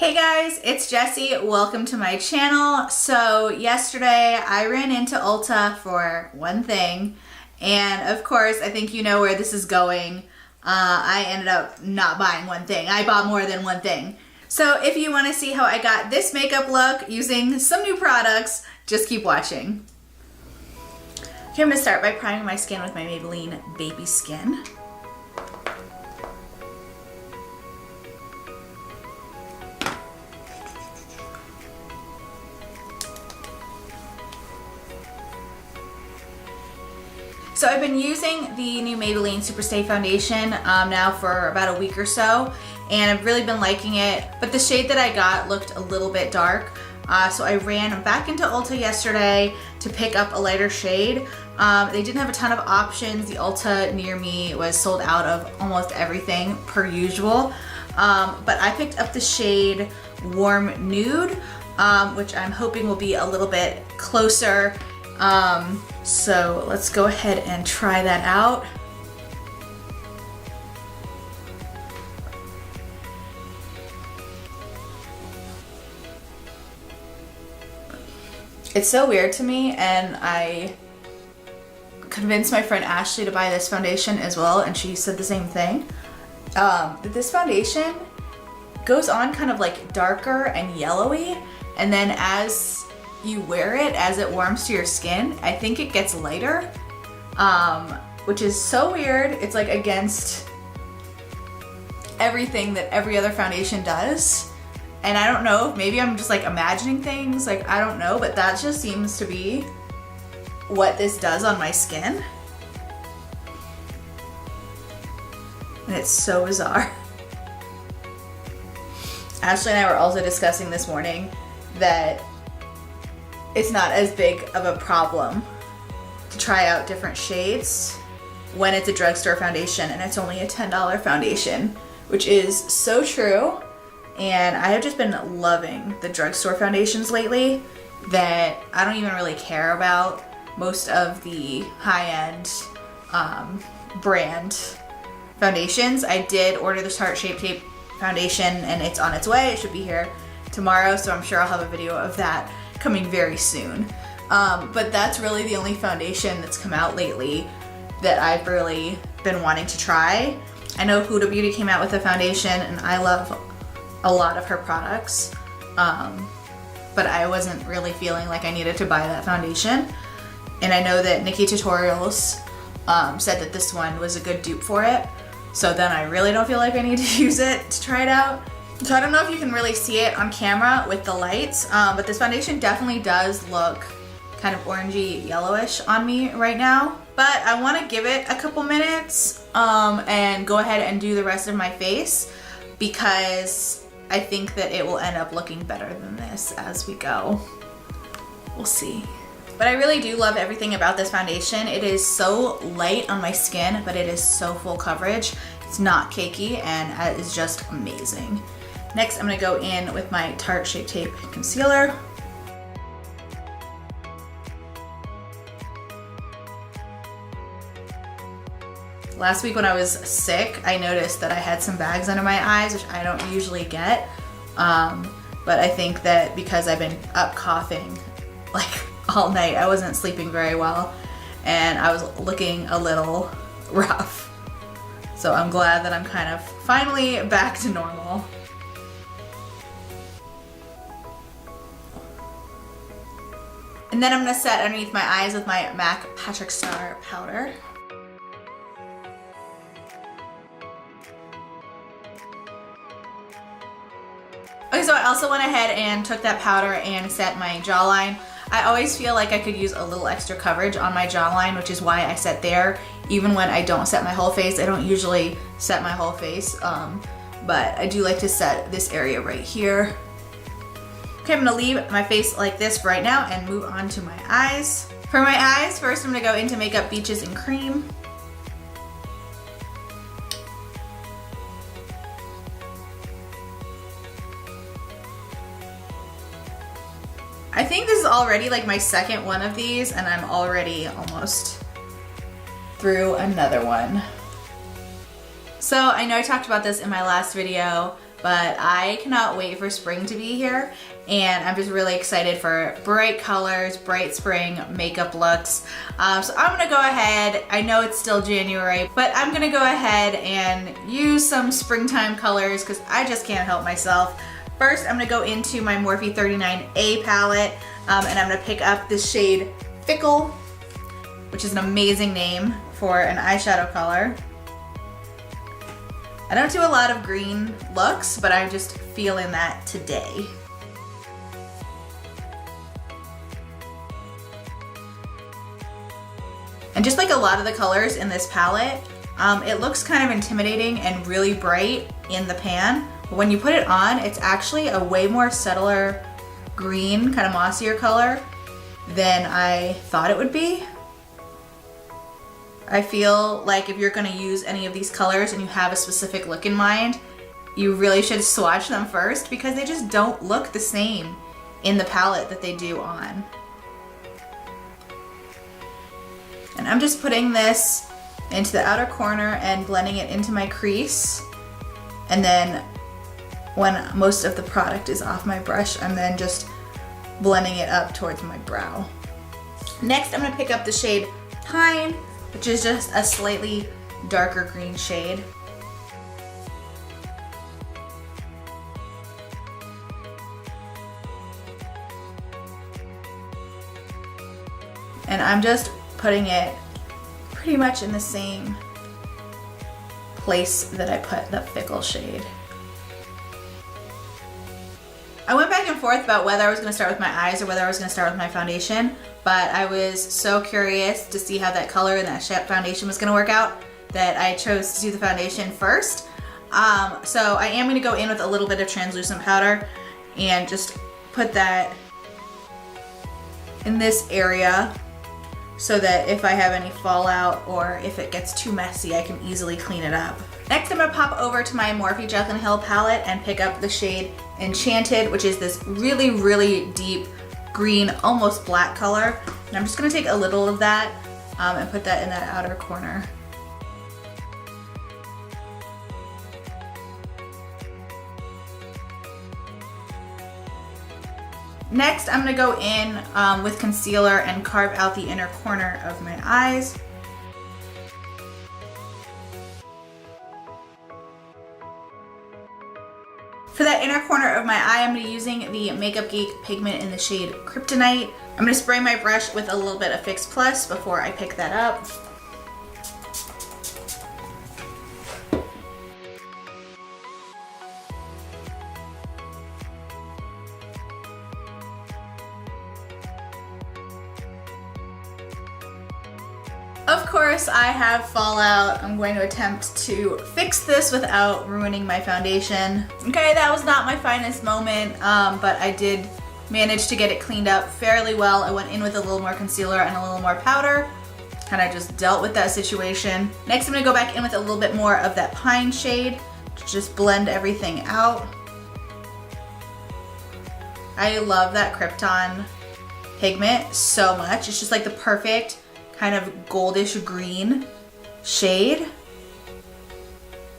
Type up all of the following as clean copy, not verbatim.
Hey guys, it's Jessie. Welcome to my channel. So yesterday I ran into Ulta for one thing, and of course I think you know where this is going. I ended up not buying one thing. I bought more than one thing. So if you want to see how I got this makeup look using some new products, just keep watching. Okay, I'm going to start by priming my skin with my Maybelline Baby Skin. So I've been using the new Maybelline Superstay Foundation now for about a week or so, and I've really been liking it, but the shade that I got looked a little bit dark. So I ran back into Ulta yesterday to pick up a lighter shade. They didn't have a ton of options. The Ulta near me was sold out of almost everything per usual, but I picked up the shade Warm Nude, which I'm hoping will be a little bit closer. So let's go ahead and try that out. It's so weird to me, and I convinced my friend Ashley to buy this foundation as well, and she said the same thing. This foundation goes on kind of like darker and yellowy, and then as you wear it, as it warms to your skin, I think it gets lighter, which is so weird. It's like against everything that every other foundation does. And I don't know, maybe I'm just like imagining things, like I don't know, but that just seems to be what this does on my skin. And it's so bizarre. Ashley and I were also discussing this morning that it's not as big of a problem to try out different shades when it's a drugstore foundation and it's only a $10 foundation, which is so true. And I have just been loving the drugstore foundations lately that I don't even really care about most of the high-end brand foundations. I did order the Tarte Shape Tape foundation and it's on its way. It should be here tomorrow, so I'm sure I'll have a video of that coming very soon. But that's really the only foundation that's come out lately that I've really been wanting to try. I know Huda Beauty came out with a foundation and I love a lot of her products, but I wasn't really feeling like I needed to buy that foundation. And I know that Nikki Tutorials said that this one was a good dupe for it, so then I really don't feel like I need to use it to try it out. So I don't know if you can really see it on camera with the lights, but this foundation definitely does look kind of orangey yellowish on me right now. But I want to give it a couple minutes and go ahead and do the rest of my face, because I think that it will end up looking better than this as we go. We'll see. But I really do love everything about this foundation. It is so light on my skin, but it is so full coverage. It's not cakey, and it is just amazing. Next, I'm gonna go in with my Tarte Shape Tape Concealer. Last week when I was sick, I noticed that I had some bags under my eyes, which I don't usually get. But I think that because I've been up coughing like all night, I wasn't sleeping very well, and I was looking a little rough. So I'm glad that I'm kind of finally back to normal. And then I'm gonna set underneath my eyes with my MAC Patrick Star powder. Okay, so I also went ahead and took that powder and set my jawline. I always feel like I could use a little extra coverage on my jawline, which is why I set there. Even when I don't set my whole face, I don't usually set my whole face, but I do like to set this area right here. Okay, I'm gonna leave my face like this right now and move on to my eyes. For my eyes, first I'm gonna go into Makeup Beaches and Cream. I think this is already like my second one of these, and I'm already almost through another one. So I know I talked about this in my last video, but I cannot wait for spring to be here, and I'm just really excited for bright colors, bright spring makeup looks. So I'm gonna go ahead, I know it's still January, but I'm gonna go ahead and use some springtime colors because I just can't help myself. First, I'm gonna go into my Morphe 39A palette, and I'm gonna pick up this shade Fickle, which is an amazing name for an eyeshadow color. I don't do a lot of green looks, but I'm just feeling that today. And just like a lot of the colors in this palette, it looks kind of intimidating and really bright in the pan. But when you put it on, it's actually a way more subtler green, kind of mossier color than I thought it would be. I feel like if you're gonna use any of these colors and you have a specific look in mind, you really should swatch them first because they just don't look the same in the palette that they do on. And I'm just putting this into the outer corner and blending it into my crease. And then when most of the product is off my brush, I'm then just blending it up towards my brow. Next, I'm gonna pick up the shade Pine, which is just a slightly darker green shade. And I'm just putting it pretty much in the same place that I put the Fickle shade. I went back and forth about whether I was gonna start with my eyes or whether I was gonna start with my foundation, but I was so curious to see how that color and that foundation was gonna work out that I chose to do the foundation first. So I am gonna go in with a little bit of translucent powder and just put that in this area so that if I have any fallout or if it gets too messy, I can easily clean it up. Next, I'm gonna pop over to my Morphe Jaclyn Hill palette and pick up the shade Enchanted, which is this really, really deep green, almost black color. And I'm just gonna take a little of that and put that in that outer corner. Next, I'm gonna go in with concealer and carve out the inner corner of my eyes. For that inner corner of my eye, I'm gonna be using the Makeup Geek Pigment in the shade Kryptonite. I'm gonna spray my brush with a little bit of Fix Plus before I pick that up. Of course, I have fallout. I'm going to attempt to fix this without ruining my foundation. Okay, that was not my finest moment, but I did manage to get it cleaned up fairly well. I went in with a little more concealer and a little more powder, kind of just dealt with that situation. Next, I'm gonna go back in with a little bit more of that Pine shade to just blend everything out. I love that Krypton pigment so much. It's just like the perfect kind of goldish green shade.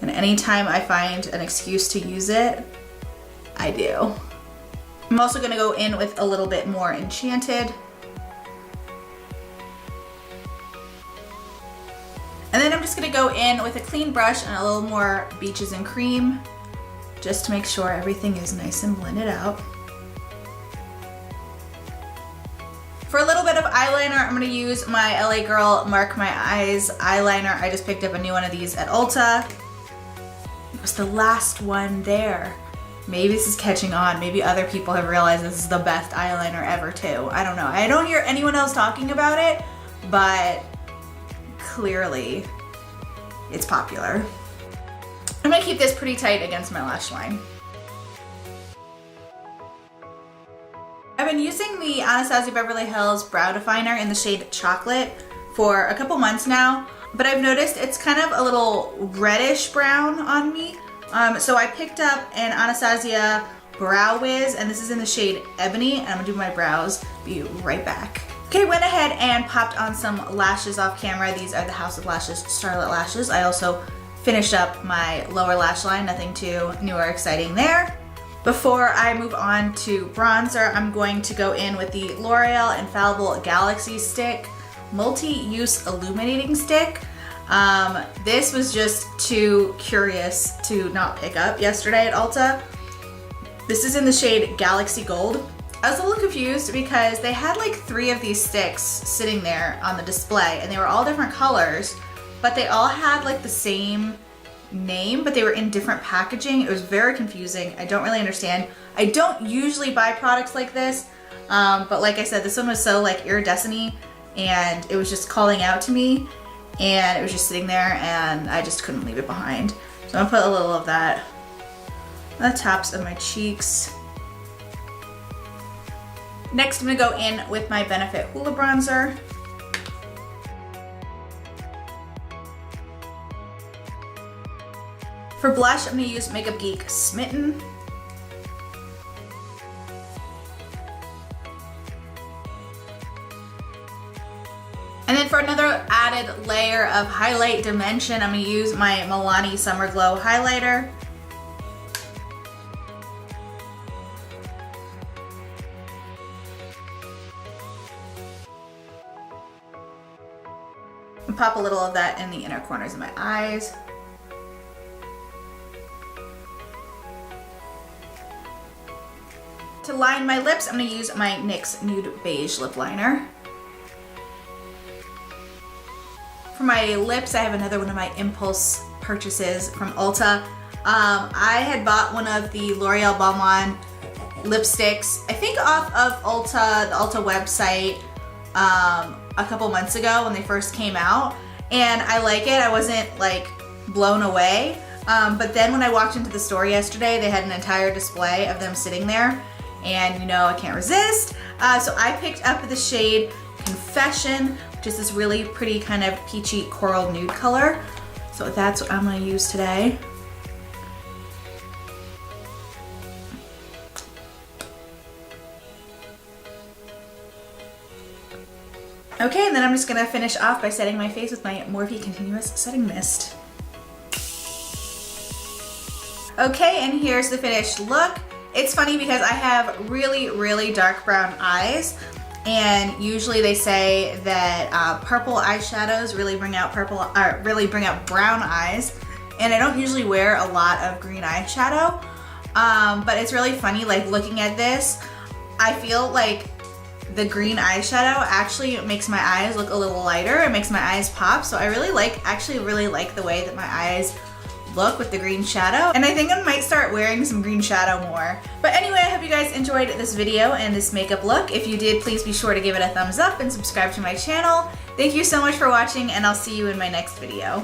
And anytime I find an excuse to use it, I do. I'm also gonna go in with a little bit more Enchanted. And then I'm just gonna go in with a clean brush and a little more Beaches and Cream, just to make sure everything is nice and blended out. For a little bit of eyeliner, I'm gonna use my LA Girl Mark My Eyes eyeliner. I just picked up a new one of these at Ulta. It was the last one there. Maybe this is catching on. Maybe other people have realized this is the best eyeliner ever too. I don't know. I don't hear anyone else talking about it, but clearly it's popular. I'm gonna keep this pretty tight against my lash line. I've been using the Anastasia Beverly Hills Brow Definer in the shade Chocolate for a couple months now, but I've noticed it's kind of a little reddish brown on me. So I picked up an Anastasia Brow Wiz, and this is in the shade Ebony, and I'm gonna do my brows. Be right back. Okay, went ahead and popped on some lashes off camera. These are the House of Lashes Starlet lashes. I also finish up my lower lash line, nothing too new or exciting there. Before I move on to bronzer, I'm going to go in with the L'Oreal Infallible Galaxy Stick Multi-Use Illuminating Stick. This was just too curious to not pick up yesterday at Ulta. This is in the shade Galaxy Gold. I was a little confused because they had like 3 of these sticks sitting there on the display and they were all different colors, but they all had like the same name, but they were in different packaging. It was very confusing. I don't really understand. I don't usually buy products like this, but like I said, this one was so like iridescent-y and it was just calling out to me and it was just sitting there and I just couldn't leave it behind. So I'm gonna put a little of that on the tops of my cheeks. Next, I'm gonna go in with my Benefit Hoola bronzer. For blush, I'm gonna use Makeup Geek Smitten. And then for another added layer of highlight dimension, I'm gonna use my Milani Summer Glow highlighter. And pop a little of that in the inner corners of my eyes. To line my lips, I'm gonna use my NYX Nude Beige lip liner. For my lips, I have another one of my impulse purchases from Ulta. I had bought one of the L'Oreal Balmain lipsticks, I think off of Ulta, the Ulta website, a couple months ago when they first came out, and I like it. I wasn't like blown away, but then when I walked into the store yesterday, they had an entire display of them sitting there, and you know I can't resist. So I picked up the shade Confession, which is this really pretty kind of peachy coral nude color. So that's what I'm gonna use today. Okay, and then I'm just gonna finish off by setting my face with my Morphe Continuous Setting Mist. Okay, and here's the finished look. It's funny because I have really, really dark brown eyes, and usually they say that purple eyeshadows really bring out brown eyes, and I don't usually wear a lot of green eyeshadow, but it's really funny, like looking at this, I feel like the green eyeshadow actually makes my eyes look a little lighter. It makes my eyes pop. So I really like the way that my eyes look with the green shadow. And I think I might start wearing some green shadow more. But anyway, I hope you guys enjoyed this video and this makeup look. If you did, please be sure to give it a thumbs up and subscribe to my channel. Thank you so much for watching, and I'll see you in my next video.